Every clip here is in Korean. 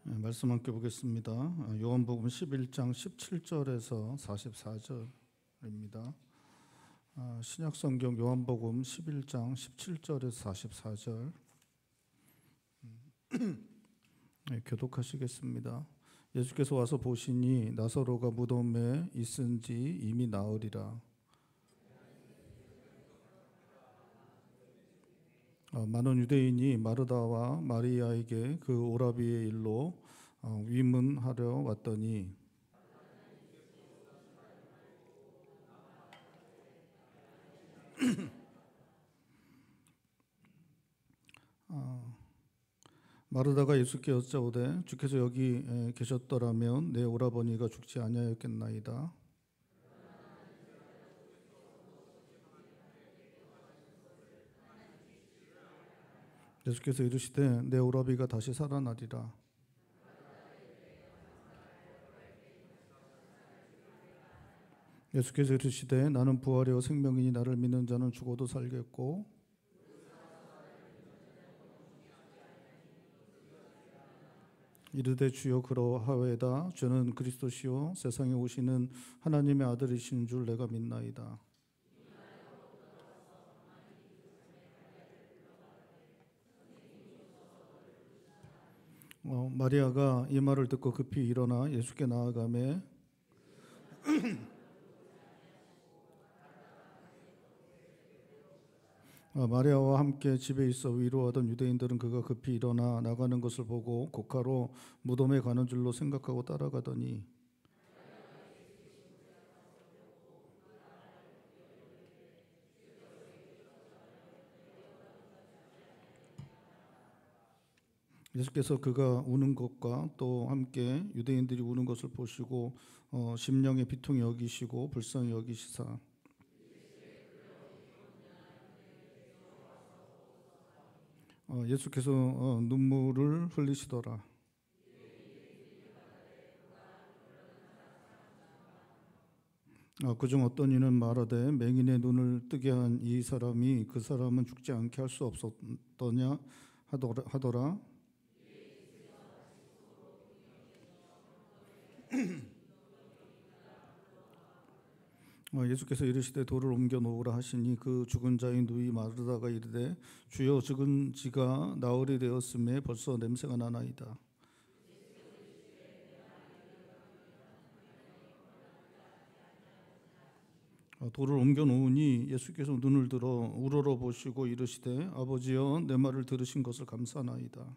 말씀 함께 보겠습니다. 요한복음 11장 17절에서 44절입니다. 신약성경 요한복음 11장 17절에서 44절 교독하시겠습니다. 예수께서 와서 보시니 나사로가 무덤에 있은지 이미 나으리라. 많은 유대인이 마르다와 마리아에게 그 오라비의 일로 위문하려 왔더니 마르다가 예수께 여짜오되 주께서 여기 계셨더라면 내 오라버니가 죽지 아니하였겠나이다. 예수께서 이르시되 내 오라비가 다시 살아나리라. 예수께서 이르시되 나는 부활이요 생명이니 나를 믿는 자는 죽어도 살겠고 이르되 주여 그러하외다. 주는 그리스도시요 세상에 오시는 하나님의 아들이신 줄 내가 믿나이다. 마리아가 이 말을 듣고 급히 일어나 예수께 나아가매 마리아와 함께 집에 있어 위로하던 유대인들은 그가 급히 일어나 나가는 것을 보고 고가로 무덤에 가는 줄로 생각하고 따라가더니 예수께서 그가 우는 것과 또 함께 유대인들이 우는 것을 보시고 심령의 비통히 여기시고 불쌍히 여기시사 예수께서 눈물을 흘리시더라. 그중 어떤 이는 말하되 맹인의 눈을 뜨게 한 이 사람이 그 사람은 죽지 않게 할 수 없었더냐 하더라. 예수께서 이르시되 돌을 옮겨 놓으라 하시니 그 죽은 자의 누이 마르다가 이르되 주여 죽은 지가 나흘이 되었음에 벌써 냄새가 나나이다. 돌을 옮겨 놓으니 예수께서 눈을 들어 우러러 보시고 이르시되 아버지여 내 말을 들으신 것을 감사나이다.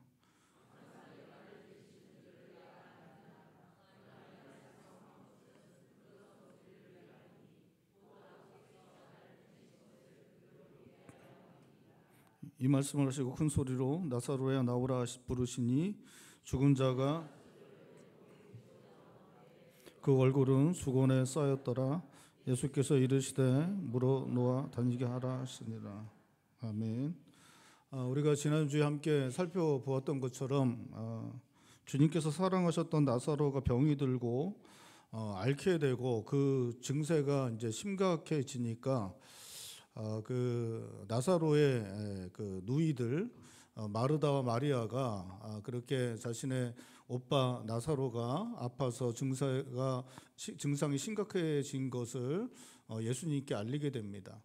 이 말씀을 하시고 큰 소리로 나사로야 나오라 부르시니 죽은 자가 그 얼굴은 수건에 쌓였더라. 예수께서 이르시되 물어 놓아 다니게 하라 하시니라. 아멘. 우리가 지난주에 함께 살펴보았던 것처럼 주님께서 사랑하셨던 나사로가 병이 들고 앓게 되고 그 증세가 이제 심각해지니까 그 나사로의 그 누이들 마르다와 마리아가 그렇게 자신의 오빠 나사로가 아파서 증상이 심각해진 것을 예수님께 알리게 됩니다.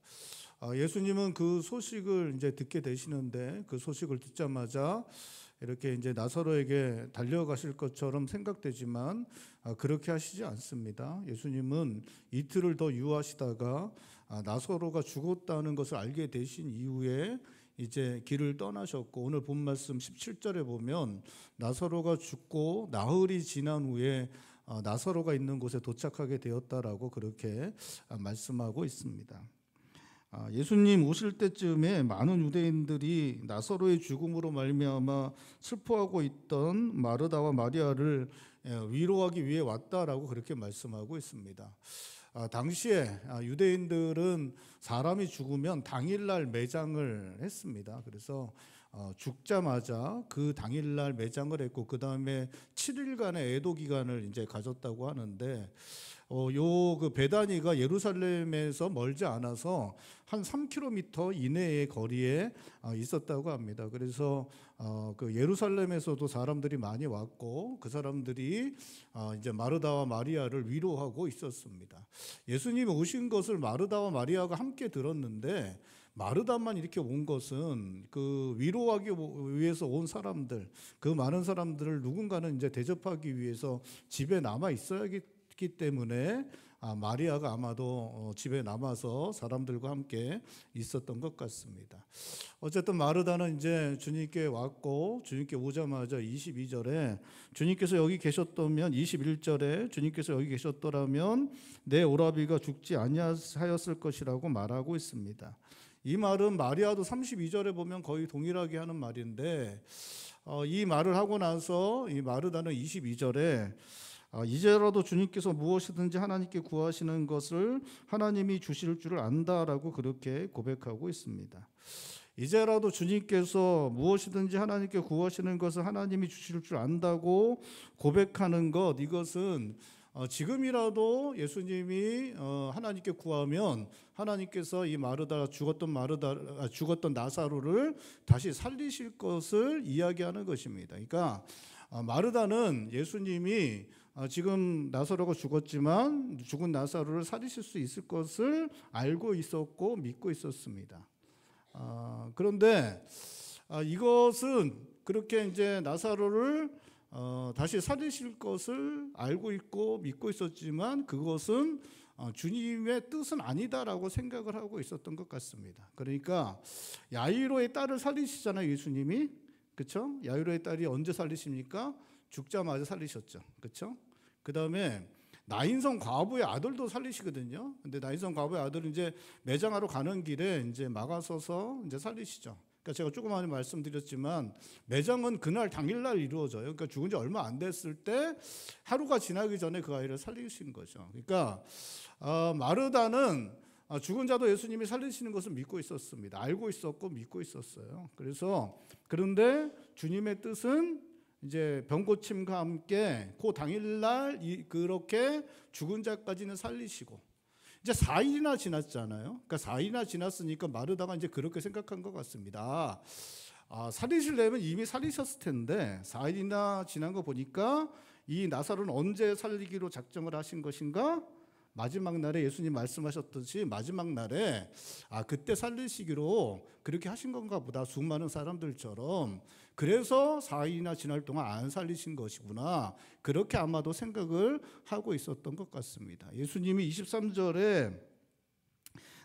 예수님은 그 소식을 이제 듣게 되시는데 그 소식을 듣자마자 이렇게 이제 나사로에게 달려가실 것처럼 생각되지만 그렇게 하시지 않습니다. 예수님은 이틀을 더 유하시다가 나사로가 죽었다는 것을 알게 되신 이후에 이제 길을 떠나셨고 오늘 본 말씀 17절에 보면 나사로가 죽고 나흘이 지난 후에 나사로가 있는 곳에 도착하게 되었다라고 그렇게 말씀하고 있습니다. 예수님 오실 때쯤에 많은 유대인들이 나사로의 죽음으로 말미암아 슬퍼하고 있던 마르다와 마리아를 위로하기 위해 왔다라고 그렇게 말씀하고 있습니다. 당시에 유대인들은 사람이 죽으면 당일날 매장을 했습니다. 그래서 죽자마자 그 당일날 매장을 했고 그 다음에 7일간의 애도 기간을 이제 가졌다고 하는데 그 베다니가 예루살렘에서 멀지 않아서 한 3km 이내의 거리에 있었다고 합니다. 그래서 그 예루살렘에서도 사람들이 많이 왔고 그 사람들이 이제 마르다와 마리아를 위로하고 있었습니다. 예수님이 오신 것을 마르다와 마리아가 함께 들었는데 마르다만 이렇게 온 것은 그 위로하기 위해서 온 사람들, 그 많은 사람들을 누군가는 이제 대접하기 위해서 집에 남아 있어야겠기 때문에 마리아가 아마도 집에 남아서 사람들과 함께 있었던 것 같습니다. 어쨌든 마르다는 이제 주님께 왔고 주님께 오자마자 22절에 주님께서 여기 계셨다면 21절에 주님께서 여기 계셨더라면 내 오라비가 죽지 아니하였을 것이라고 말하고 있습니다. 이 말은 마리아도 32절에 보면 거의 동일하게 하는 말인데 이 말을 하고 나서 이 마르다는 22절에 이제라도 주님께서 무엇이든지 하나님께 구하시는 것을 하나님이 주실 줄을 안다라고 그렇게 고백하고 있습니다. 이제라도 주님께서 무엇이든지 하나님께 구하시는 것을 하나님이 주실 줄 안다고 고백하는 것, 이것은 지금이라도 예수님이 하나님께 구하면 하나님께서 이 죽었던 나사로를 다시 살리실 것을 이야기하는 것입니다. 그러니까 마르다는 예수님이 지금 나사로가 죽었지만 죽은 나사로를 살리실 수 있을 것을 알고 있었고 믿고 있었습니다. 그런데 이것은 그렇게 이제 나사로를 다시 살리실 것을 알고 있고 믿고 있었지만 그것은 주님의 뜻은 아니다라고 생각을 하고 있었던 것 같습니다. 그러니까 야이로의 딸을 살리시잖아요, 예수님이. 그렇죠? 야이로의 딸이 언제 살리십니까? 죽자마자 살리셨죠. 그렇죠? 그다음에 나인성 과부의 아들도 살리시거든요. 근데 나인성 과부의 아들은 이제 매장하러 가는 길에 이제 막아서서 이제 살리시죠. 그러니까 제가 조금 전에 말씀드렸지만 매장은 그날 당일날 이루어져요. 그러니까 죽은 지 얼마 안 됐을 때 하루가 지나기 전에 그 아이를 살리신 거죠. 그러니까 마르다는 죽은 자도 예수님이 살리시는 것을 믿고 있었습니다. 알고 있었고 믿고 있었어요. 그런데 주님의 뜻은 이제 병고침과 함께 그 당일날 그렇게 죽은 자까지는 살리시고 이제 4일이나 지났잖아요. 그러니까 4일이나 지났으니까 마르다가 이제 그렇게 생각한 것 같습니다. 살리시려면 이미 살리셨을 텐데 4일이나 지난 거 보니까 이 나사로는 언제 살리기로 작정을 하신 것인가? 마지막 날에 예수님 말씀하셨듯이 마지막 날에 그때 살리시기로 그렇게 하신 건가 보다. 수많은 사람들처럼. 그래서 4일이나 지날 동안 안 살리신 것이구나. 그렇게 아마도 생각을 하고 있었던 것 같습니다. 예수님이 23절에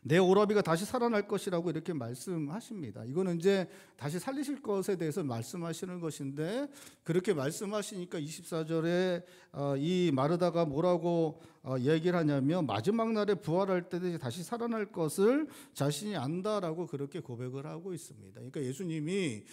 내 오라비가 다시 살아날 것이라고 이렇게 말씀하십니다. 이거는 이제 다시 살리실 것에 대해서 말씀하시는 것인데 그렇게 말씀하시니까 24절에 이 마르다가 뭐라고 얘기를 하냐면 마지막 날에 부활할 때 다시 살아날 것을 자신이 안다라고 그렇게 고백을 하고 있습니다. 그러니까 예수님이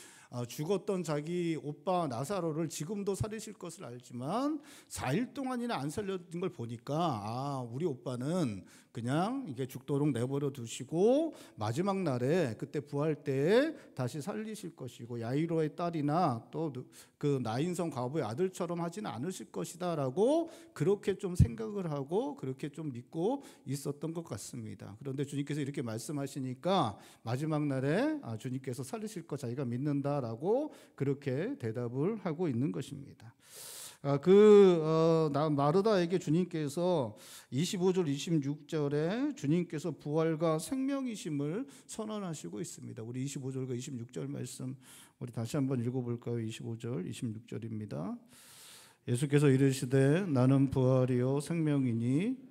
죽었던 자기 오빠 나사로를 지금도 살리실 것을 알지만 4일 동안이나 안 살려진 걸 보니까 우리 오빠는 그냥 이게 죽도록 내버려 두시고 마지막 날에 그때 부활 때에 다시 살리실 것이고 야이로의 딸이나 또 그 나인성 과부의 아들처럼 하지는 않으실 것이다라고 그렇게 좀 생각을 하고 그렇게 좀 믿고 있었던 것 같습니다. 그런데 주님께서 이렇게 말씀하시니까 마지막 날에 주님께서 살리실 것 자기가 믿는다라고 그렇게 대답을 하고 있는 것입니다. 마르다에게 주님께서 25절 26절에 주님께서 부활과 생명이심을 선언하시고 있습니다. 우리 25절과 26절 말씀 우리 다시 한번 읽어볼까요? 25절 26절입니다. 예수께서 이르시되 나는 부활이요 생명이니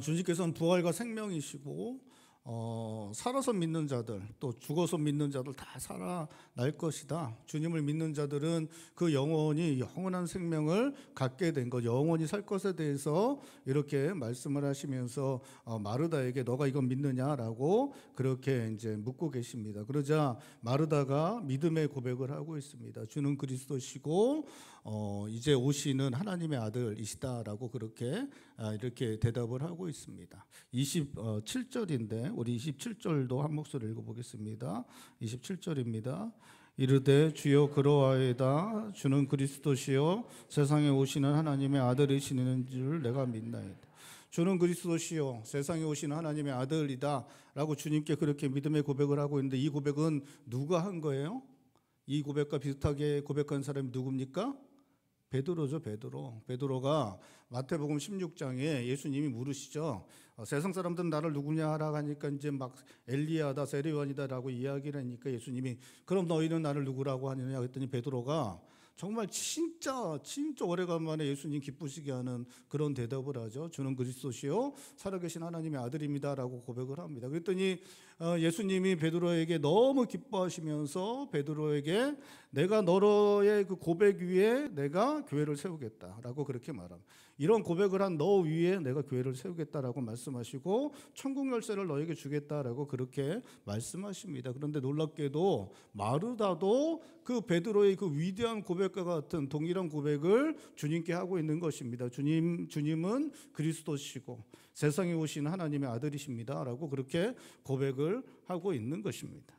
주님께서는 부활과 생명이시고 살아서 믿는 자들 또 죽어서 믿는 자들 다 살아날 것이다. 주님을 믿는 자들은 그 영원한 생명을 갖게 된 것, 영원히 살 것에 대해서 이렇게 말씀을 하시면서 마르다에게 너가 이건 믿느냐라고 그렇게 이제 묻고 계십니다. 그러자 마르다가 믿음의 고백을 하고 있습니다. 주는 그리스도시고 이제 오시는 하나님의 아들이시다라고 그렇게 이렇게 대답을 하고 있습니다. 27절인데 우리 27절도 한 목소리 읽어보겠습니다. 27절입니다. 이르되 주여 그러하이다. 주는 그리스도시요 세상에 오시는 하나님의 아들이시는 줄 내가 믿나이다. 주는 그리스도시요 세상에 오시는 하나님의 아들이다 라고 주님께 그렇게 믿음의 고백을 하고 있는데, 이 고백은 누가 한 거예요? 이 고백과 비슷하게 고백한 사람이 누굽니까? 베드로죠. 베드로가 마태복음 16장에 예수님이 물으시죠. 세상 사람들은 나를 누구냐라고 하니까 이제 막 엘리야다 세례요한이다라고 이야기를 하니까 예수님이 그럼 너희는 나를 누구라고 하느냐 했더니 베드로가 정말 진짜 오래간만에 예수님 기쁘시게 하는 그런 대답을 하죠. 주는 그리스도시요 살아계신 하나님의 아들입니다라고 고백을 합니다. 그랬더니 예수님이 베드로에게 너무 기뻐하시면서 베드로에게 내가 너의 그 고백 위에 내가 교회를 세우겠다라고 그렇게 말합니다. 이런 고백을 한 너 위에 내가 교회를 세우겠다라고 말씀하시고 천국 열쇠를 너에게 주겠다라고 그렇게 말씀하십니다. 그런데 놀랍게도 마르다도 그 베드로의 그 위대한 고백과 같은 동일한 고백을 주님께 하고 있는 것입니다. 주님은 그리스도시고 세상에 오신 하나님의 아들이십니다라고 그렇게 고백을 하고 있는 것입니다.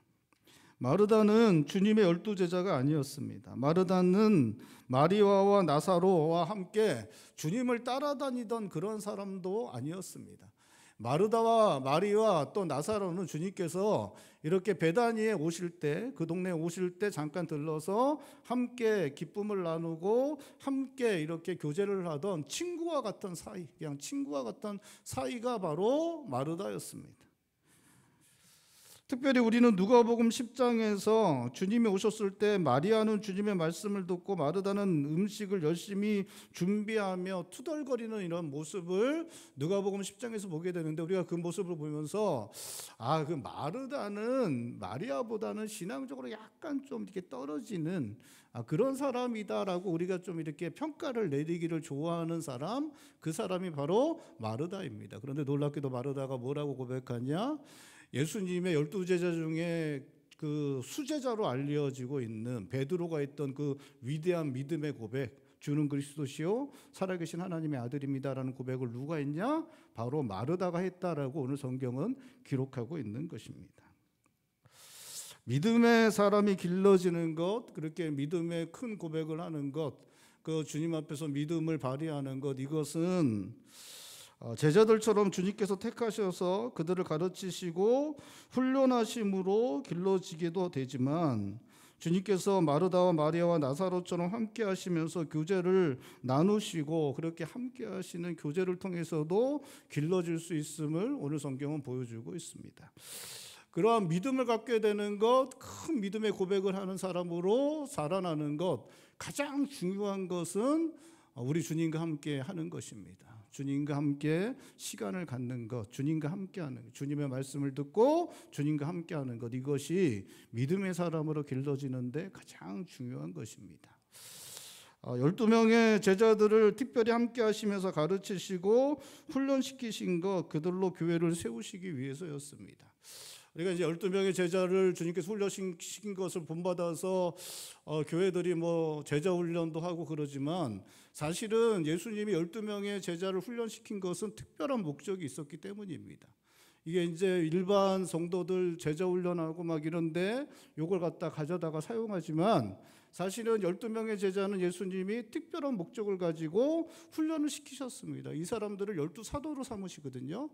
마르다는 주님의 12제자가 아니었습니다. 마르다는 마리아와 나사로와 함께 주님을 따라다니던 그런 사람도 아니었습니다. 마르다와 마리아 또 나사로는 주님께서 이렇게 베다니에 오실 때, 그 동네에 오실 때 잠깐 들러서 함께 기쁨을 나누고 함께 이렇게 교제를 하던 친구와 같은 사이, 그냥 친구와 같은 사이가 바로 마르다였습니다. 특별히 우리는 누가복음 10장에서 주님이 오셨을 때 마리아는 주님의 말씀을 듣고 마르다는 음식을 열심히 준비하며 투덜거리는 이런 모습을 누가복음 10장에서 보게 되는데, 우리가 그 모습을 보면서 그 마르다는 마리아보다는 신앙적으로 약간 좀 이렇게 떨어지는 그런 사람이다라고 우리가 좀 이렇게 평가를 내리기를 좋아하는 사람, 그 사람이 바로 마르다입니다. 그런데 놀랍게도 마르다가 뭐라고 고백하냐? 예수님의 12제자 중에 그 수제자로 알려지고 있는 베드로가 했던 그 위대한 믿음의 고백, 주는 그리스도시요 살아계신 하나님의 아들입니다라는 고백을 누가 했냐? 바로 마르다가 했다라고 오늘 성경은 기록하고 있는 것입니다. 믿음의 사람이 길러지는 것, 그렇게 믿음의 큰 고백을 하는 것, 그 주님 앞에서 믿음을 발휘하는 것, 이것은 제자들처럼 주님께서 택하셔서 그들을 가르치시고 훈련하심으로 길러지기도 되지만, 주님께서 마르다와 마리아와 나사로처럼 함께 하시면서 교제를 나누시고 그렇게 함께 하시는 교제를 통해서도 길러질 수 있음을 오늘 성경은 보여주고 있습니다. 그러한 믿음을 갖게 되는 것, 큰 믿음의 고백을 하는 사람으로 살아나는 것, 가장 중요한 것은 우리 주님과 함께 하는 것입니다. 주님과 함께 시간을 갖는 것, 주님과 함께 하는 것, 주님의 말씀을 듣고 주님과 함께 하는 것, 이것이 믿음의 사람으로 길러지는데 가장 중요한 것입니다. 12명의 제자들을 특별히 함께 하시면서 가르치시고 훈련시키신 것, 그들로 교회를 세우시기 위해서였습니다. 우리가 이제 12명의 제자를 주님께서 훈련시킨 것을 본받아서 교회들이 뭐 제자 훈련도 하고 그러지만, 사실은 예수님이 12명의 제자를 훈련시킨 것은 특별한 목적이 있었기 때문입니다. 이게 이제 일반 성도들 제자 훈련하고 막 이런데 요걸 갖다 가져다가 사용하지만, 사실은 12명의 제자는 예수님이 특별한 목적을 가지고 훈련을 시키셨습니다. 이 사람들을 12사도로 삼으시거든요.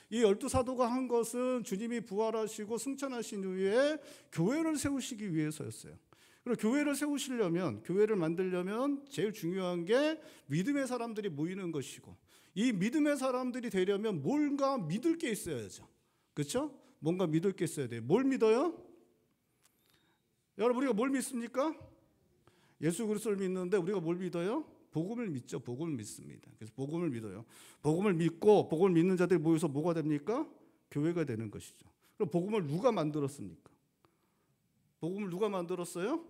이 12사도가 한 것은 주님이 부활하시고 승천하신 후에 교회를 세우시기 위해서였어요. 그리고 교회를 세우시려면, 교회를 만들려면 제일 중요한 게 믿음의 사람들이 모이는 것이고, 이 믿음의 사람들이 되려면 뭔가 믿을 게 있어야죠. 그렇죠? 뭔가 믿을 게 있어야 돼요. 뭘 믿어요? 여러분, 우리가 뭘 믿습니까? 예수 그리스도를 믿는데 우리가 뭘 믿어요? 복음을 믿죠. 복음을 믿습니다. 그래서 복음을 믿어요. 복음을 믿고 복음을 믿는 자들이 모여서 뭐가 됩니까? 교회가 되는 것이죠. 그럼 복음을 누가 만들었습니까? 복음을 누가 만들었어요?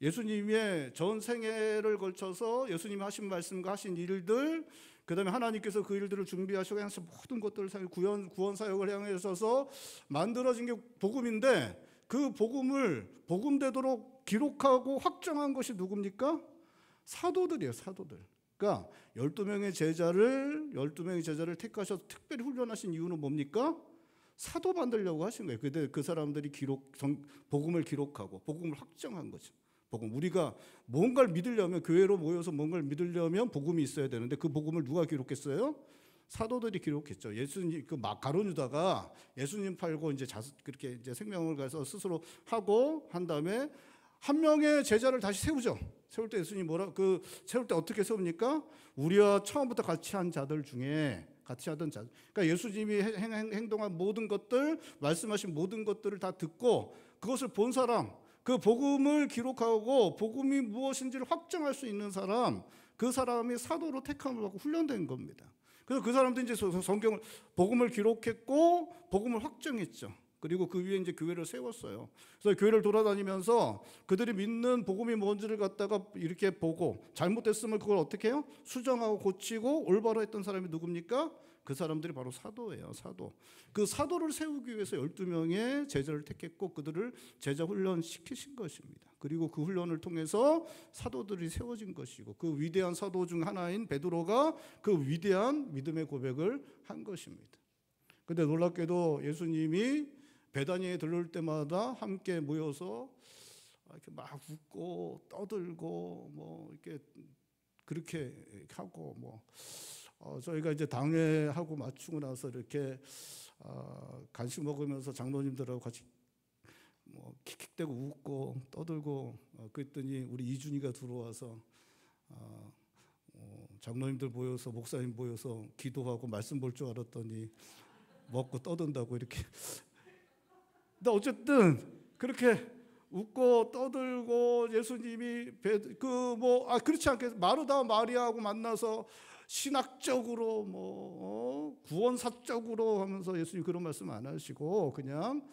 예수님의 전 생애를 걸쳐서 예수님이 하신 말씀과 하신 일들, 그 다음에 하나님께서 그 일들을 준비하시고 향해서 모든 것들을 구원 사역을 향해서 만들어진 게 복음인데, 그 복음을 복음되도록 기록하고 확정한 것이 누굽니까? 사도들이에요, 사도들. 그러니까 12명의 제자를 택하셔서 특별히 훈련하신 이유는 뭡니까? 사도 만들려고 하신 거예요. 근데 그 사람들이 복음을 기록하고 복음을 확정한 거죠. 복음. 우리가 뭔가를 믿으려면, 교회로 모여서 뭔가를 믿으려면 복음이 있어야 되는데 그 복음을 누가 기록했어요? 사도들이 기록했죠. 예수님, 가룟 유다가 예수님 팔고 이제 그렇게 이제 생명을 가서 스스로 하고 한 다음에 한 명의 제자를 다시 세우죠. 세울 때 예수님 세울 때 어떻게 세웁니까? 우리와 처음부터 같이 한 자들 중에 같이 하던 자. 그러니까 예수님이 행동한 모든 것들, 말씀하신 모든 것들을 다 듣고 그것을 본 사람, 그 복음을 기록하고 복음이 무엇인지를 확정할 수 있는 사람, 그 사람이 사도로 택함을 받고 훈련된 겁니다. 그래서 그 사람들이 이제 복음을 기록했고 복음을 확정했죠. 그리고 그 위에 이제 교회를 세웠어요. 그래서 교회를 돌아다니면서 그들이 믿는 복음이 뭔지를 갖다가 이렇게 보고 잘못됐으면 그걸 어떻게 해요? 수정하고 고치고 올바로 했던 사람이 누굽니까? 그 사람들이 바로 사도예요, 사도. 그 사도를 세우기 위해서 12명의 제자를 택했고 그들을 제자 훈련시키신 것입니다. 그리고 그 훈련을 통해서 사도들이 세워진 것이고 그 위대한 사도 중 하나인 베드로가 그 위대한 믿음의 고백을 한 것입니다. 근데 놀랍게도 예수님이 베다니에 들를 때마다 함께 모여서 이렇게 막 웃고 떠들고 뭐 이렇게 그렇게 하고 저희가 이제 당회하고 마치고 나서 이렇게 간식 먹으면서 장로님들하고 같이 킥킥대고 웃고 떠들고 그랬더니 우리 이준이가 들어와서 장로님들 모여서 목사님 모여서 기도하고 말씀 볼 줄 알았더니 먹고 떠든다고 이렇게. 근데 어쨌든 그렇게 웃고 떠들고 예수님이 그렇지 않게 마르다 마리아하고 만나서 신학적으로 구원사적으로 하면서 예수님 그런 말씀 안 하시고 그냥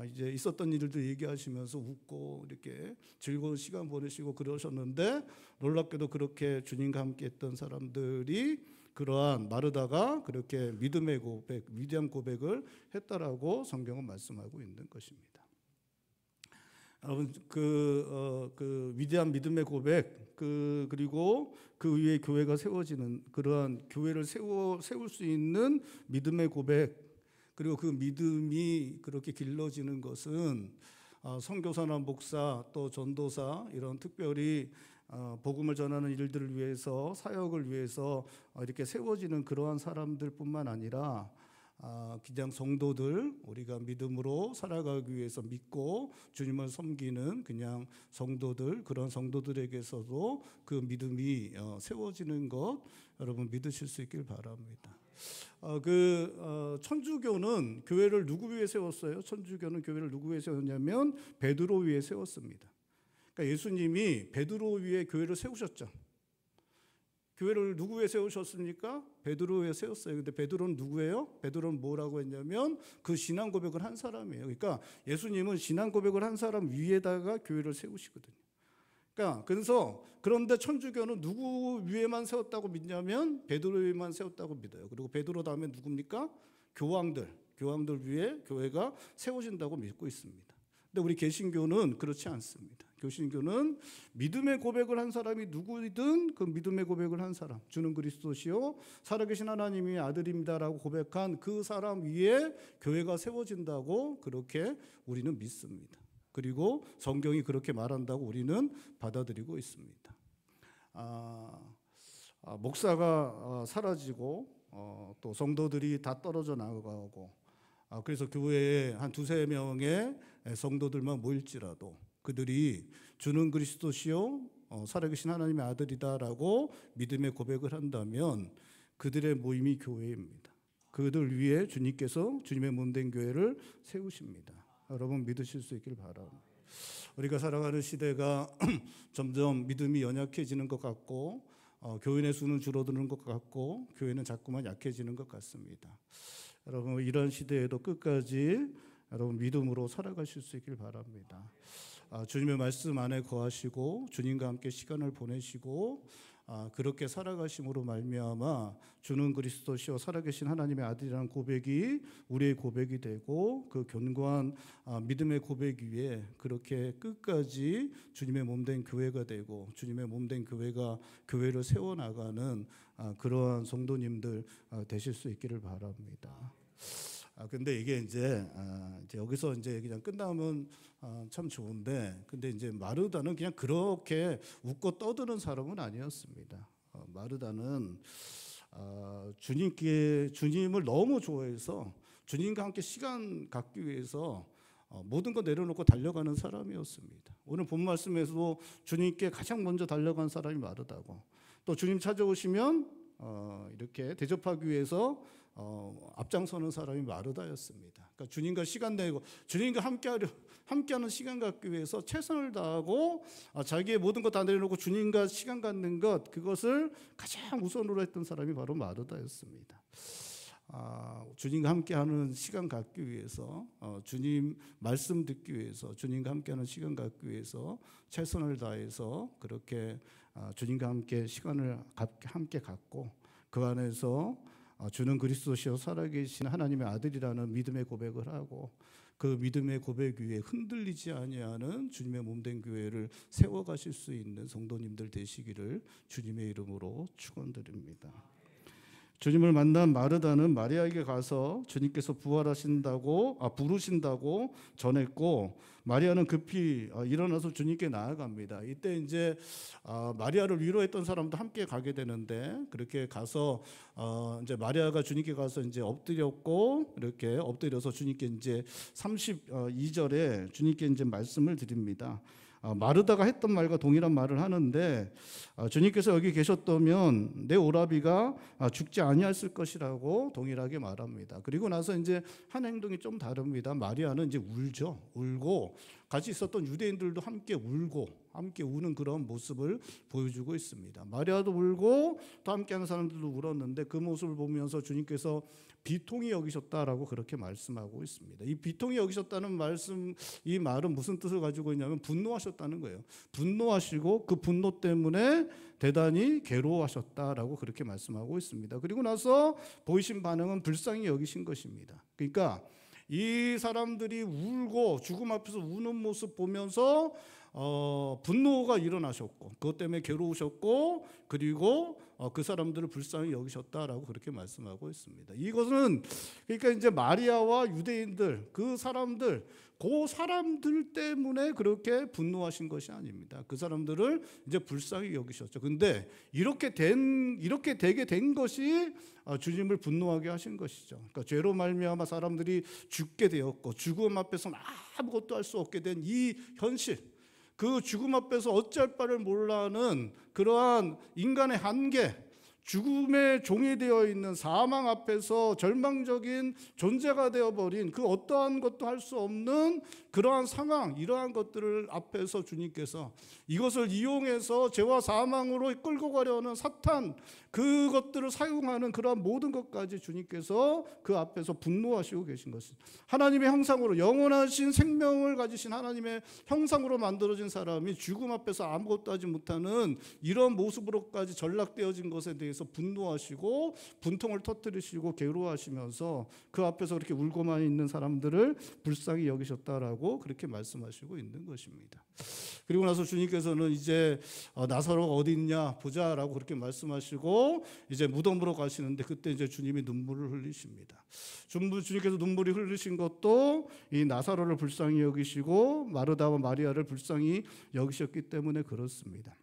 이제 있었던 일들도 얘기하시면서 웃고 이렇게 즐거운 시간 보내시고 그러셨는데 놀랍게도 그렇게 주님과 함께 했던 사람들이 그러한 마르다가 그렇게 믿음의 고백, 위대한 고백을 했다라고 성경은 말씀하고 있는 것입니다. 여러분 그 위대한 믿음의 고백 그리고 그 위에 교회가 세워지는 그러한 교회를 세울 수 있는 믿음의 고백 그리고 그 믿음이 그렇게 길러지는 것은 선교사나 목사 또 전도사 이런 특별히 복음을 전하는 일들을 위해서 사역을 위해서 이렇게 세워지는 그러한 사람들뿐만 아니라 그냥 성도들 우리가 믿음으로 살아가기 위해서 믿고 주님을 섬기는 그냥 성도들 그런 성도들에게서도 그 믿음이 세워지는 것 여러분 믿으실 수 있길 바랍니다. 천주교는 교회를 누구 위에 세웠어요? 천주교는 교회를 누구 위에 세웠냐면 베드로 위에 세웠습니다. 그러니까 예수님이 베드로 위에 교회를 세우셨죠. 교회를 누구 위에 세우셨습니까? 베드로 위에 세웠어요. 근데 베드로는 누구예요? 베드로는 뭐라고 했냐면 그 신앙 고백을 한 사람이에요. 그러니까 예수님은 신앙 고백을 한 사람 위에다가 교회를 세우시거든요. 그런데 천주교는 누구 위에만 세웠다고 믿냐면 베드로 위에만 세웠다고 믿어요. 그리고 베드로 다음에 누굽니까? 교황들 위에 교회가 세워진다고 믿고 있습니다. 근데 우리 개신교는 그렇지 않습니다. 개신교는 믿음의 고백을 한 사람이 누구이든 그 믿음의 고백을 한 사람 주는 그리스도시요 살아계신 하나님의 아들입니다라고 고백한 그 사람 위에 교회가 세워진다고 그렇게 우리는 믿습니다. 그리고 성경이 그렇게 말한다고 우리는 받아들이고 있습니다. 목사가 사라지고 또 성도들이 다 떨어져 나가고 그래서 교회에 한 2-3명의 성도들만 모일지라도 그들이 주는 그리스도시요 살아계신 하나님의 아들이다라고 믿음의 고백을 한다면 그들의 모임이 교회입니다. 그들 위에 주님께서 주님의 몸된 교회를 세우십니다. 여러분 믿으실 수 있길 바랍니다. 우리가 살아가는 시대가 점점 믿음이 연약해지는 것 같고 교인의 수는 줄어드는 것 같고 교회는 자꾸만 약해지는 것 같습니다. 여러분 이런 시대에도 끝까지 여러분 믿음으로 살아가실 수 있길 바랍니다. 주님의 말씀 안에 거하시고 주님과 함께 시간을 보내시고 그렇게 살아가심으로 말미암아 주는 그리스도시요 살아계신 하나님의 아들이라는 고백이 우리의 고백이 되고 그 견고한 믿음의 고백 위에 그렇게 끝까지 주님의 몸된 교회가 되고 주님의 몸된 교회가 교회를 세워나가는 그러한 성도님들 되실 수 있기를 바랍니다. 근데 이게 이제 여기서 이제 그냥 끝나면 참 좋은데, 근데 이제 마르다는 그냥 그렇게 웃고 떠드는 사람은 아니었습니다. 마르다는 주님을 너무 좋아해서 주님과 함께 시간 갖기 위해서 모든 거 내려놓고 달려가는 사람이었습니다. 오늘 본 말씀에서도 주님께 가장 먼저 달려간 사람이 마르다고, 또 주님 찾아오시면 이렇게 대접하기 위해서 앞장서는 사람이 마르다였습니다. 그러니까 주님과 시간 내고 주님과 함께하는 시간 갖기 위해서 최선을 다하고 자기의 모든 것 다 내려놓고 주님과 시간 갖는 것, 그것을 가장 우선으로 했던 사람이 바로 마르다였습니다. 주님과 함께하는 시간 갖기 위해서, 주님 말씀 듣기 위해서, 주님과 함께하는 시간 갖기 위해서 최선을 다해서 그렇게 주님과 함께 시간을 함께 갖고 그 안에서 주는 그리스도시요 살아계신 하나님의 아들이라는 믿음의 고백을 하고 그 믿음의 고백 위에 흔들리지 아니하는 주님의 몸된 교회를 세워가실 수 있는 성도님들 되시기를 주님의 이름으로 축원드립니다. 주님을 만난 마르다는 마리아에게 가서 주님께서 부르신다고 전했고, 마리아는 급히 일어나서 주님께 나아갑니다. 이때 이제 마리아를 위로했던 사람도 함께 가게 되는데, 그렇게 가서 이제 마리아가 주님께 가서 이제 엎드렸고, 이렇게 엎드려서 주님께 이제 32절에 주님께 이제 말씀을 드립니다. 마르다가 했던 말과 동일한 말을 하는데, 주님께서 여기 계셨다면 내 오라비가 죽지 아니했을 것이라고 동일하게 말합니다. 그리고 나서 이제 한 행동이 좀 다릅니다. 마리아는 이제 울고 같이 있었던 유대인들도 함께 우는 그런 모습을 보여주고 있습니다. 마리아도 울고 또 함께하는 사람들도 울었는데, 그 모습을 보면서 주님께서 비통히 여기셨다라고 그렇게 말씀하고 있습니다. 이 비통히 여기셨다는 말씀, 이 말은 무슨 뜻을 가지고 있냐면 분노하셨다는 거예요. 분노하시고 그 분노 때문에 대단히 괴로워하셨다라고 그렇게 말씀하고 있습니다. 그리고 나서 보이신 반응은 불쌍히 여기신 것입니다. 그러니까 이 사람들이 울고 죽음 앞에서 우는 모습 보면서 분노가 일어나셨고 그것 때문에 괴로우셨고, 그리고 그 사람들을 불쌍히 여기셨다라고 그렇게 말씀하고 있습니다. 이것은 그러니까 이제 마리아와 유대인들, 그 사람들 때문에 그렇게 분노하신 것이 아닙니다. 그 사람들을 이제 불쌍히 여기셨죠. 근데 이렇게 되게 된 것이 주님을 분노하게 하신 것이죠. 그러니까 죄로 말미암아 사람들이 죽게 되었고 죽음 앞에서는 아무것도 할 수 없게 된 이 현실, 그 죽음 앞에서 어찌할 바를 몰라하는 그러한 인간의 한계, 죽음의 종이 되어 있는 사망 앞에서 절망적인 존재가 되어버린 그 어떠한 것도 할 수 없는 그러한 상황, 이러한 것들을 앞에서 주님께서 이것을 이용해서 죄와 사망으로 끌고 가려는 사탄, 그것들을 사용하는 그러한 모든 것까지 주님께서 그 앞에서 분노하시고 계신 것입니다. 하나님의 형상으로, 영원하신 생명을 가지신 하나님의 형상으로 만들어진 사람이 죽음 앞에서 아무것도 하지 못하는 이런 모습으로까지 전락되어진 것에 대해서 분노하시고 분통을 터뜨리시고 괴로워하시면서 그 앞에서 그렇게 울고만 있는 사람들을 불쌍히 여기셨다라고 그렇게 말씀하시고 있는 것입니다. 그리고 나서 주님께서는 이제 나사로가 어디 있냐 보자라고 그렇게 말씀하시고 이제 무덤으로 가시는데, 그때 이제 주님이 눈물을 흘리십니다. 주님께서 눈물이 흘리신 것도 이 나사로를 불쌍히 여기시고 마르다와 마리아를 불쌍히 여기셨기 때문에 그렇습니다.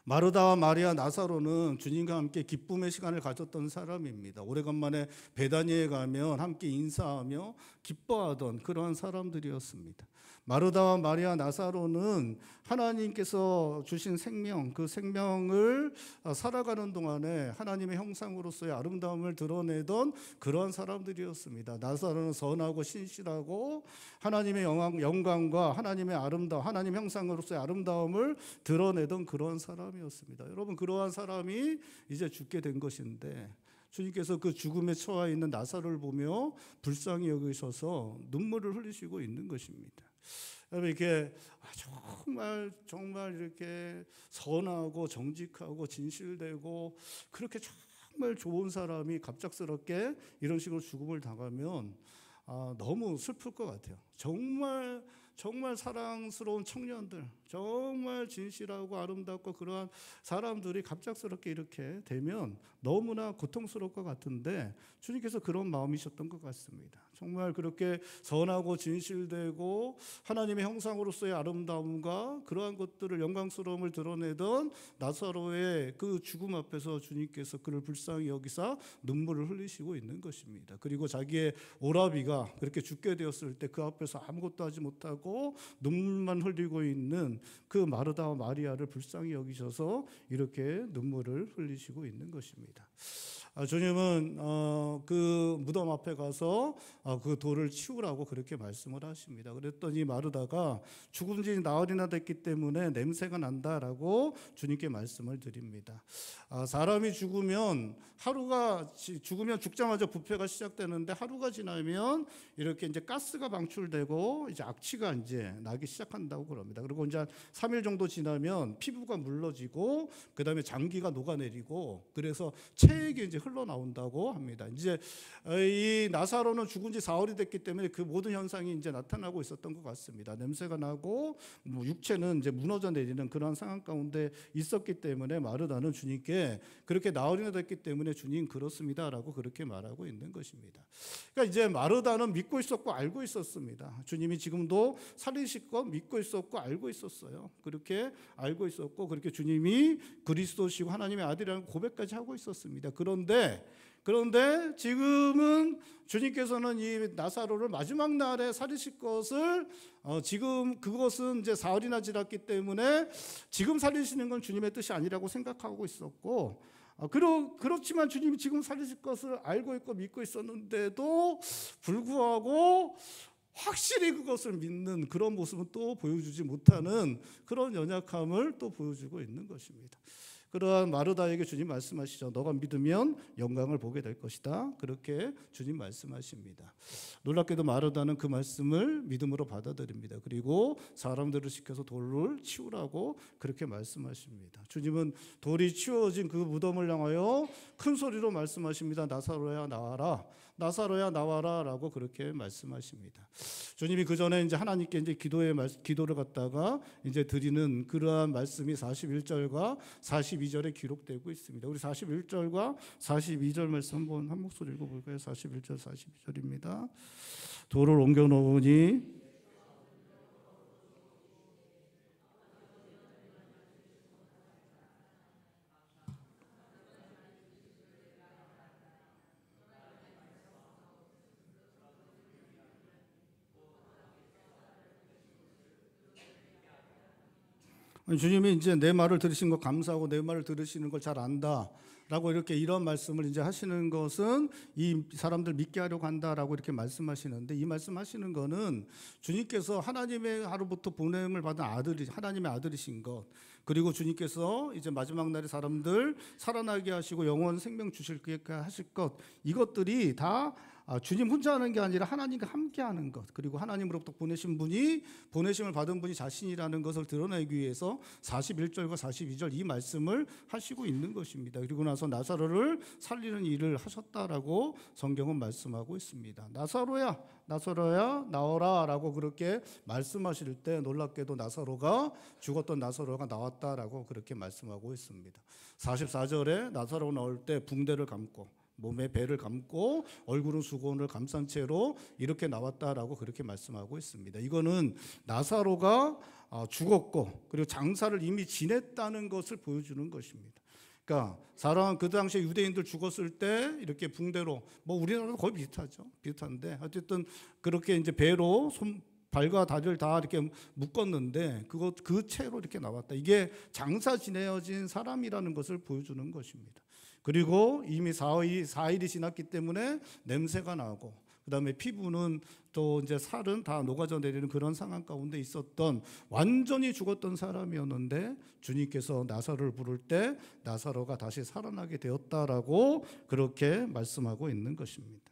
마르다와 마리아, 나사로는 주님과 함께 기쁨의 시간을 가졌던 사람입니다. 오래간만에 베다니에 가면 함께 인사하며 기뻐하던 그러한 사람들이었습니다. 마르다와 마리아, 나사로는 하나님께서 주신 생명, 그 생명을 살아가는 동안에 하나님의 형상으로서의 아름다움을 드러내던 그러한 사람들이었습니다. 나사로는 선하고 신실하고 하나님의 영광과 하나님의 아름다움, 하나님 형상으로서의 아름다움을 드러내던 그러한 사람이었습니다. 여러분, 그러한 사람이 이제 죽게 된 것인데, 주님께서 그 죽음에 처해 있는 나사로를 보며 불쌍히 여기셔서 눈물을 흘리시고 있는 것입니다. 여러분 이렇게 정말 정말 이렇게 선하고 정직하고 진실되고 그렇게 정말 좋은 사람이 갑작스럽게 이런 식으로 죽음을 당하면 너무 슬플 것 같아요. 정말 정말 사랑스러운 청년들, 정말 진실하고 아름답고 그러한 사람들이 갑작스럽게 이렇게 되면 너무나 고통스러울 것 같은데 주님께서 그런 마음이셨던 것 같습니다. 정말 그렇게 선하고 진실되고 하나님의 형상으로서의 아름다움과 그러한 것들을 영광스러움을 드러내던 나사로의 그 죽음 앞에서 주님께서 그를 불쌍히 여기사 눈물을 흘리시고 있는 것입니다. 그리고 자기의 오라비가 그렇게 죽게 되었을 때 그 앞에서 아무것도 하지 못하고 눈물만 흘리고 있는 그 마르다와 마리아를 불쌍히 여기셔서 이렇게 눈물을 흘리시고 있는 것입니다. 주님은 그 무덤 앞에 가서 그 돌을 치우라고 그렇게 말씀을 하십니다. 그랬더니 마르다가 죽은 지 나흘이나 됐기 때문에 냄새가 난다라고 주님께 말씀을 드립니다. 사람이 죽으면 죽자마자 부패가 시작되는데 하루가 지나면 이렇게 이제 가스가 방출되고 이제 악취가 이제 나기 시작한다고 그럽니다. 그리고 이제 3일 정도 지나면 피부가 물러지고 그다음에 장기가 녹아내리고 그래서 체액이 이제 흘러나온다고 합니다. 이제 이 나사로는 죽은 지 사흘이 됐기 때문에 그 모든 현상이 이제 나타나고 있었던 것 같습니다. 냄새가 나고 육체는 이제 무너져 내리는 그런 상황 가운데 있었기 때문에 마르다는 주님께 그렇게 나흘이나 됐기 때문에 주님 그렇습니다라고 그렇게 말하고 있는 것입니다. 그러니까 이제 마르다는 믿고 있었고 알고 있었습니다. 주님이 지금도 살리실 것 믿고 있었고 알고 있었어요. 그렇게 알고 있었고 그렇게 주님이 그리스도시고 하나님의 아들이라는 고백까지 하고 있었습니다. 그런데 지금은 주님께서는 이 나사로를 마지막 날에 살리실 것을 지금 그것은 이제 사흘이나 지났기 때문에 지금 살리시는 건 주님의 뜻이 아니라고 생각하고 있었고 그렇지만 주님이 지금 살리실 것을 알고 있고 믿고 있었는데도 불구하고 확실히 그것을 믿는 그런 모습은 또 보여주지 못하는 그런 연약함을 또 보여주고 있는 것입니다. 그러한 마르다에게 주님 말씀하시죠. 너가 믿으면 영광을 보게 될 것이다. 그렇게 주님 말씀하십니다. 놀랍게도 마르다는 그 말씀을 믿음으로 받아들입니다. 그리고 사람들을 시켜서 돌을 치우라고 그렇게 말씀하십니다. 주님은 돌이 치워진 그 무덤을 향하여 큰 소리로 말씀하십니다. 나사로야 나와라. 나사로야 나와라 라고 그렇게 말씀하십니다. 주님이 그 전에 이제 하나님께 이제 기도를 갖다가 이제 드리는 그러한 말씀이 41절과 42절에 기록되고 있습니다. 우리 41절과 42절 말씀 한번 한 목소리 읽어볼까요? 41절 42절입니다. 돌을 옮겨 놓으니 주님이 이제 내 말을 들으신 거 감사하고 내 말을 들으시는 걸 잘 안다라고 이렇게 이런 말씀을 이제 하시는 것은 이 사람들 믿게 하려고 한다라고 이렇게 말씀하시는데 이 말씀하시는 거는 주님께서 하나님의 하루부터 보냄을 받은 하나님의 아들이신 것 그리고 주님께서 이제 마지막 날에 사람들 살아나게 하시고 영원 생명 주실 하실 것 이것들이 다 주님 혼자 하는 게 아니라 하나님과 함께 하는 것 그리고 하나님으로부터 보내심을 받은 분이 자신이라는 것을 드러내기 위해서 41절과 42절 이 말씀을 하시고 있는 것입니다. 그리고 나서 나사로를 살리는 일을 하셨다라고 성경은 말씀하고 있습니다. 나사로야 나와라 라고 그렇게 말씀하실 때 놀랍게도 죽었던 나사로가 나왔다라고 그렇게 말씀하고 있습니다. 44절에 나사로 나올 때 붕대를 감고 몸에 배를 감고 얼굴은 수건을 감싼 채로 이렇게 나왔다라고 그렇게 말씀하고 있습니다. 이거는 나사로가 죽었고 그리고 장사를 이미 지냈다는 것을 보여주는 것입니다. 그러니까 그 당시에 유대인들 죽었을 때 이렇게 붕대로 우리나라도 거의 비슷한데 어쨌든 그렇게 이제 배로 발과 다리를 다 이렇게 묶었는데 그 채로 이렇게 나왔다. 이게 장사 지내어진 사람이라는 것을 보여주는 것입니다. 그리고 이미 4일이 지났기 때문에 냄새가 나고 그다음에 피부는 또 이제 살은 다 녹아져 내리는 그런 상황 가운데 있었던 완전히 죽었던 사람이었는데 주님께서 나사로를 부를 때 나사로가 다시 살아나게 되었다라고 그렇게 말씀하고 있는 것입니다.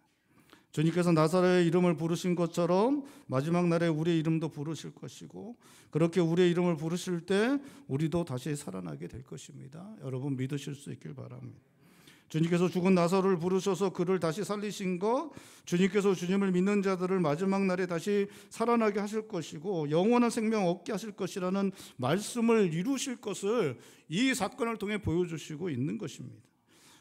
주님께서 나사로의 이름을 부르신 것처럼 마지막 날에 우리의 이름도 부르실 것이고, 그렇게 우리의 이름을 부르실 때 우리도 다시 살아나게 될 것입니다. 여러분 믿으실 수 있길 바랍니다. 주님께서 죽은 나사로를 부르셔서 그를 다시 살리신 것, 주님께서 주님을 믿는 자들을 마지막 날에 다시 살아나게 하실 것이고 영원한 생명 얻게 하실 것이라는 말씀을 이루실 것을 이 사건을 통해 보여주시고 있는 것입니다.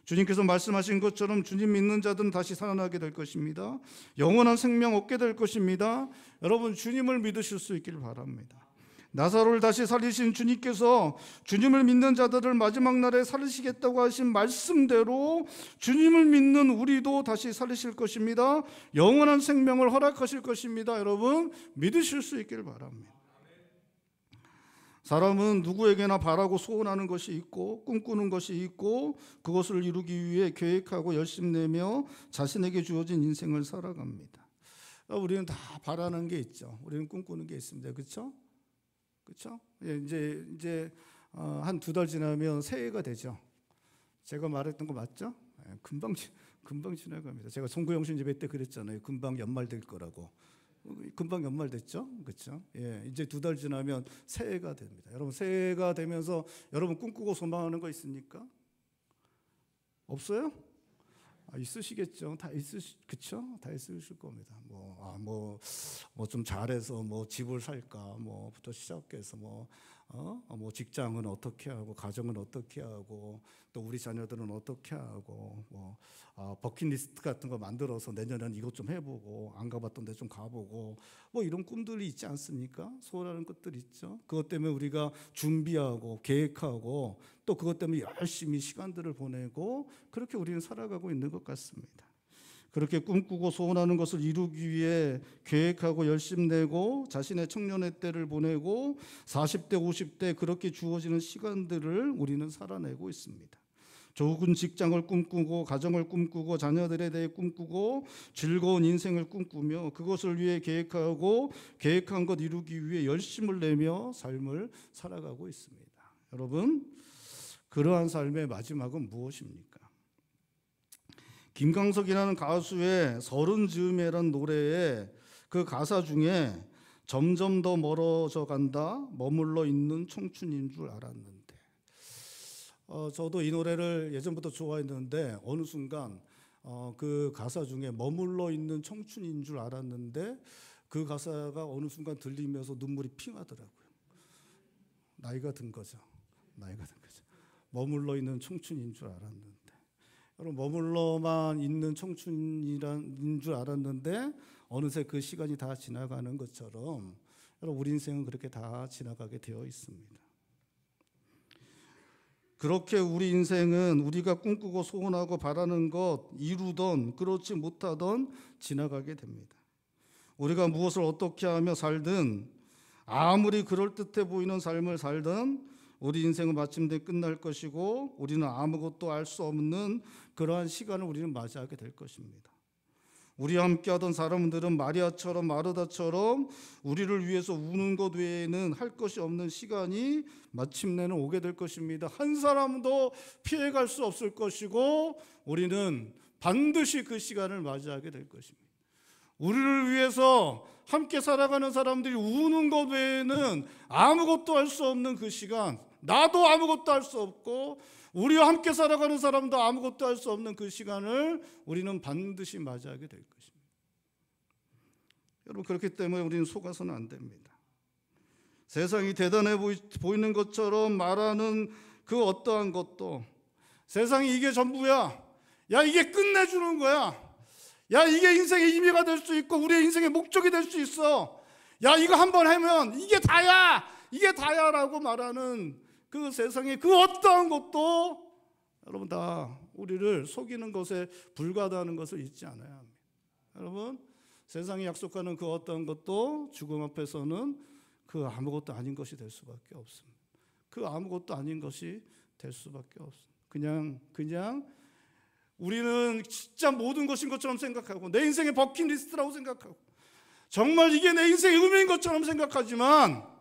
주님께서 말씀하신 것처럼 주님 믿는 자들은 다시 살아나게 될 것입니다. 영원한 생명 얻게 될 것입니다. 여러분 주님을 믿으실 수 있길 바랍니다. 나사로를 다시 살리신 주님께서 주님을 믿는 자들을 마지막 날에 살리시겠다고 하신 말씀대로 주님을 믿는 우리도 다시 살리실 것입니다. 영원한 생명을 허락하실 것입니다. 여러분 믿으실 수 있길 바랍니다. 사람은 누구에게나 바라고 소원하는 것이 있고 꿈꾸는 것이 있고 그것을 이루기 위해 계획하고 열심내며 자신에게 주어진 인생을 살아갑니다. 우리는 다 바라는 게 있죠. 우리는 꿈꾸는 게 있습니다. 그렇죠? 그렇죠? 이제 한 2달 지나면 새해가 되죠. 제가 말했던 거 맞죠? 금방 지나갑니다. 제가 송구영신 예배 때 그랬잖아요. 금방 연말 될 거라고. 금방 연말 됐죠? 그렇죠? 이제 2달 지나면 새해가 됩니다. 여러분 새해가 되면서 여러분 꿈꾸고 소망하는 거 있습니까? 없어요? 있으시겠죠. 그쵸? 다 있으실 겁니다. 뭐 좀 잘해서 뭐 집을 살까, 뭐부터 시작해서 뭐 직장은 어떻게 하고, 가정은 어떻게 하고, 또 우리 자녀들은 어떻게 하고, 버킷리스트 같은 거 만들어서 내년에는 이것 좀 해보고, 안 가봤던 데 좀 가보고, 뭐 이런 꿈들이 있지 않습니까? 소원하는 것들 있죠. 그것 때문에 우리가 준비하고 계획하고 또 그것 때문에 열심히 시간들을 보내고 그렇게 우리는 살아가고 있는 것 같습니다. 그렇게 꿈꾸고 소원하는 것을 이루기 위해 계획하고 열심내고 자신의 청년의 때를 보내고 40대 50대 그렇게 주어지는 시간들을 우리는 살아내고 있습니다. 좋은 직장을 꿈꾸고 가정을 꿈꾸고 자녀들에 대해 꿈꾸고 즐거운 인생을 꿈꾸며 그것을 위해 계획하고 계획한 것 이루기 위해 열심을 내며 삶을 살아가고 있습니다. 여러분 그러한 삶의 마지막은 무엇입니까? 김광석이라는 가수의 서른 즈음에라는 노래의 그 가사 중에 점점 더 멀어져 간다 머물러 있는 청춘인 줄 알았는데, 저도 이 노래를 예전부터 좋아했는데 어느 순간 그 가사 중에 머물러 있는 청춘인 줄 알았는데 그 가사가 어느 순간 들리면서 눈물이 핑하더라고요. 나이가 든 거죠. 머물러 있는 청춘인 줄 알았는데, 여러분 머물러만 있는 청춘인 줄 알았는데 어느새 그 시간이 다 지나가는 것처럼 여러분 우리 인생은 그렇게 다 지나가게 되어 있습니다. 그렇게 우리 인생은 우리가 꿈꾸고 소원하고 바라는 것 이루던 그렇지 못하던 지나가게 됩니다. 우리가 무엇을 어떻게 하며 살든 아무리 그럴듯해 보이는 삶을 살든 우리 인생은 마침내 끝날 것이고 우리는 아무것도 알 수 없는 그러한 시간을 우리는 맞이하게 될 것입니다. 우리와 함께하던 사람들은 마리아처럼 마르다처럼 우리를 위해서 우는 것 외에는 할 것이 없는 시간이 마침내는 오게 될 것입니다. 한 사람도 피해갈 수 없을 것이고 우리는 반드시 그 시간을 맞이하게 될 것입니다. 우리를 위해서 함께 살아가는 사람들이 우는 것 외에는 아무것도 할 수 없는 그 시간, 나도 아무것도 할 수 없고 우리와 함께 살아가는 사람도 아무것도 할 수 없는 그 시간을 우리는 반드시 맞이하게 될 것입니다. 여러분 그렇기 때문에 우리는 속아서는 안 됩니다. 세상이 대단해 보이는 것처럼 말하는 그 어떠한 것도 세상이 이게 전부야, 야 이게 끝내주는 거야, 야 이게 인생의 의미가 될 수 있고 우리의 인생의 목적이 될 수 있어, 야 이거 한번 하면 이게 다야, 이게 다야라고 말하는 그 세상의 그 어떠한 것도 여러분 다 우리를 속이는 것에 불과하다는 것을 잊지 않아야 합니다. 여러분 세상이 약속하는 그 어떠한 것도 죽음 앞에서는 그 아무것도 아닌 것이 될 수밖에 없습니다. 그 아무것도 아닌 것이 될 수밖에 없습니다. 그냥 우리는 진짜 모든 것인 것처럼 생각하고 내 인생의 버킷리스트라고 생각하고 정말 이게 내 인생의 의미인 것처럼 생각하지만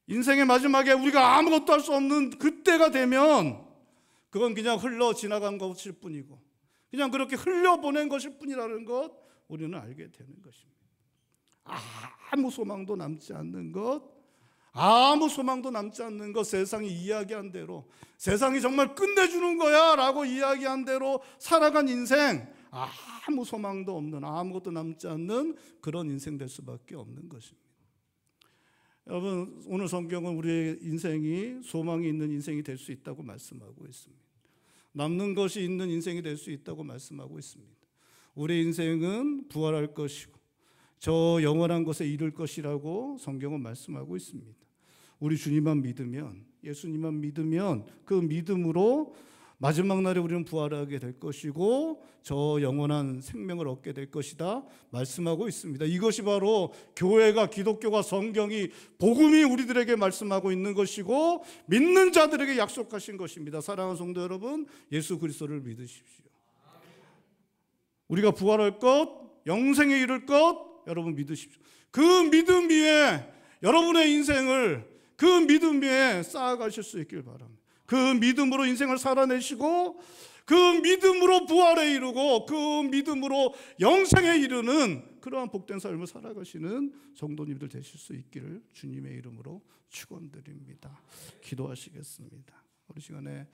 인생의 마지막에 우리가 아무것도 할 수 없는 그때가 되면 그건 그냥 흘러 지나간 것일 뿐이고 그냥 그렇게 흘려보낸 것일 뿐이라는 것 우리는 알게 되는 것입니다. 아무 소망도 남지 않는 것, 아무 소망도 남지 않는 것, 세상이 이야기한 대로, 세상이 정말 끝내주는 거야 라고 이야기한 대로 살아간 인생, 아무 소망도 없는, 아무것도 남지 않는 그런 인생 될 수밖에 없는 것입니다. 여러분, 오늘 성경은 우리의 인생이 소망이 있는 인생이 될 수 있다고 말씀하고 있습니다. 남는 것이 있는 인생이 될 수 있다고 말씀하고 있습니다. 우리의 인생은 부활할 것이고 저 영원한 것에 이를 것이라고 성경은 말씀하고 있습니다. 우리 주님만 믿으면, 예수님만 믿으면 그 믿음으로 마지막 날에 우리는 부활하게 될 것이고 저 영원한 생명을 얻게 될 것이다 말씀하고 있습니다. 이것이 바로 교회가, 기독교가, 성경이, 복음이 우리들에게 말씀하고 있는 것이고 믿는 자들에게 약속하신 것입니다. 사랑하는 성도 여러분, 예수 그리스도를 믿으십시오. 우리가 부활할 것, 영생에 이를 것 여러분 믿으십시오. 그 믿음 위에 여러분의 인생을 그 믿음 위에 쌓아가실 수 있길 바랍니다. 그 믿음으로 인생을 살아내시고 그 믿음으로 부활에 이르고 그 믿음으로 영생에 이르는 그러한 복된 삶을 살아가시는 성도님들 되실 수 있기를 주님의 이름으로 축원드립니다. 기도하시겠습니다. 우리 시간에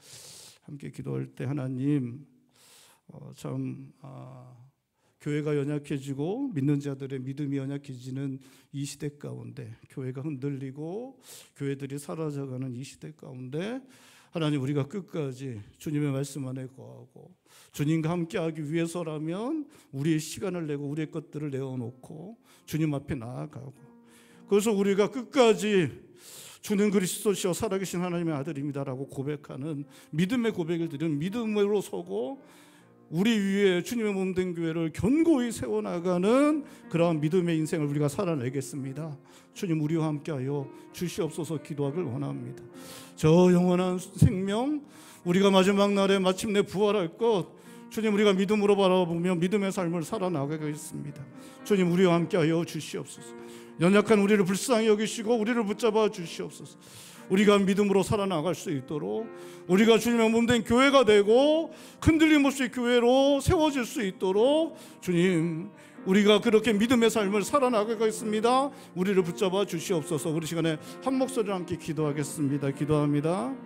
함께 기도할 때 하나님 교회가 연약해지고 믿는 자들의 믿음이 연약해지는 이 시대 가운데, 교회가 흔들리고 교회들이 사라져가는 이 시대 가운데 하나님, 우리가 끝까지 주님의 말씀 안에 거하고 주님과 함께하기 위해서라면 우리의 시간을 내고 우리의 것들을 내어놓고 주님 앞에 나아가고, 그래서 우리가 끝까지 주는 그리스도시여 살아계신 하나님의 아들입니다라고 고백하는 믿음의 고백을 드리는 믿음으로 서고 우리 위에 주님의 몸된 교회를 견고히 세워나가는 그러한 믿음의 인생을 우리가 살아내겠습니다. 주님, 우리와 함께하여 주시옵소서 기도하길 원합니다. 저 영원한 생명, 우리가 마지막 날에 마침내 부활할 것, 주님, 우리가 믿음으로 바라보며 믿음의 삶을 살아나가겠습니다. 주님, 우리와 함께하여 주시옵소서. 연약한 우리를 불쌍히 여기시고 우리를 붙잡아 주시옵소서. 우리가 믿음으로 살아나갈 수 있도록, 우리가 주님의 몸된 교회가 되고 흔들림 없이 교회로 세워질 수 있도록 주님, 우리가 그렇게 믿음의 삶을 살아나가겠습니다. 우리를 붙잡아 주시옵소서. 우리 시간에 한 목소리로 함께 기도하겠습니다. 기도합니다.